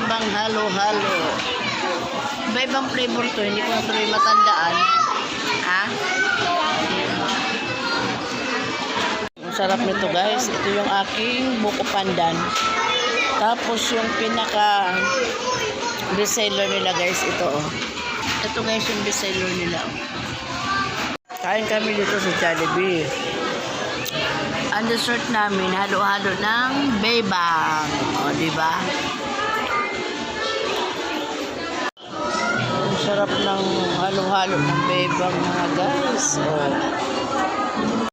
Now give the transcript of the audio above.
Bebang halo-halo. Iba-ibang flavor to, hindi ko na tuloy matandaan. Ha? Ang sarap nito guys. Ito yung aking buko pandan. Tapos yung pinaka bestseller nila guys, ito oh. Ito guys yung bestseller nila. Kain kami dito sa Jollibee. Ang dessert namin, halo-halo ng bebang. O, diba? Ang sarap ng halo-halo ng bebang mga guys. O.